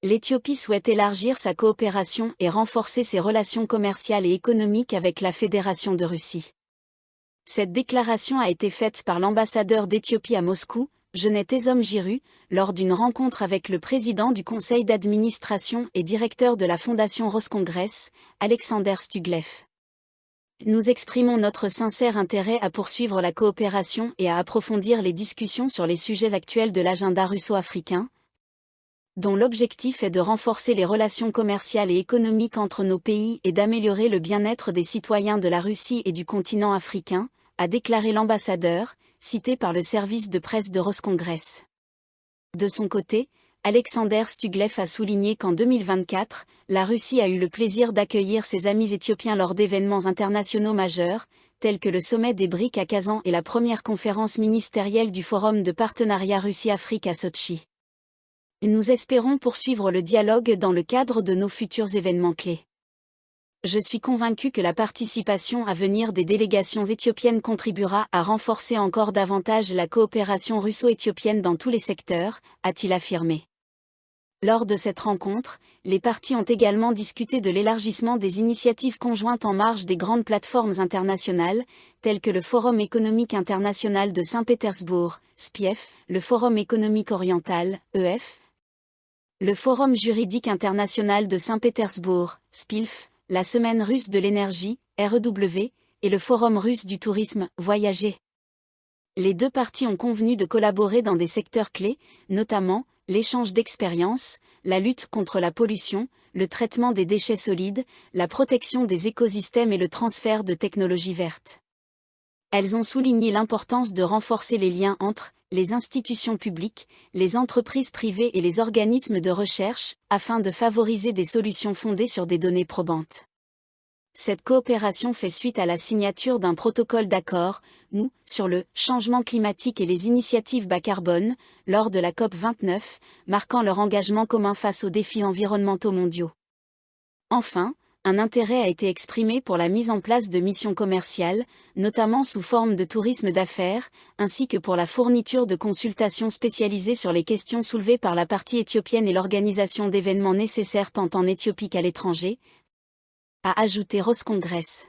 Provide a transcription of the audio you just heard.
L'Éthiopie souhaite élargir sa coopération et renforcer ses relations commerciales et économiques avec la Fédération de Russie. Cette déclaration a été faite par l'ambassadeur d'Éthiopie à Moscou, Genet Ezom-Giru, lors d'une rencontre avec le président du conseil d'administration et directeur de la fondation Roscongress, Alexander Stuglev. Nous exprimons notre sincère intérêt à poursuivre la coopération et à approfondir les discussions sur les sujets actuels de l'agenda russo-africain, dont l'objectif est de renforcer les relations commerciales et économiques entre nos pays et d'améliorer le bien-être des citoyens de la Russie et du continent africain, a déclaré l'ambassadeur, cité par le service de presse de Roscongress. De son côté, Alexander Stuglev a souligné qu'en 2024, la Russie a eu le plaisir d'accueillir ses amis éthiopiens lors d'événements internationaux majeurs, tels que le sommet des BRICS à Kazan et la première conférence ministérielle du Forum de partenariat Russie-Afrique à Sotchi. Nous espérons poursuivre le dialogue dans le cadre de nos futurs événements clés. Je suis convaincu que la participation à venir des délégations éthiopiennes contribuera à renforcer encore davantage la coopération russo-éthiopienne dans tous les secteurs, a-t-il affirmé. Lors de cette rencontre, les parties ont également discuté de l'élargissement des initiatives conjointes en marge des grandes plateformes internationales, telles que le Forum économique international de Saint-Pétersbourg, SPIEF, le Forum économique oriental, EF, le Forum juridique international de Saint-Pétersbourg, SPILF, la Semaine russe de l'énergie, REW, et le Forum russe du tourisme, Voyager. Les deux parties ont convenu de collaborer dans des secteurs clés, notamment l'échange d'expériences, la lutte contre la pollution, le traitement des déchets solides, la protection des écosystèmes et le transfert de technologies vertes. Elles ont souligné l'importance de renforcer les liens entre les institutions publiques, les entreprises privées et les organismes de recherche, afin de favoriser des solutions fondées sur des données probantes. Cette coopération fait suite à la signature d'un protocole d'accord, sur le changement climatique et les initiatives bas carbone, lors de la COP29, marquant leur engagement commun face aux défis environnementaux mondiaux. Enfin, un intérêt a été exprimé pour la mise en place de missions commerciales, notamment sous forme de tourisme d'affaires, ainsi que pour la fourniture de consultations spécialisées sur les questions soulevées par la partie éthiopienne et l'organisation d'événements nécessaires tant en Éthiopie qu'à l'étranger, a ajouté Roscongress.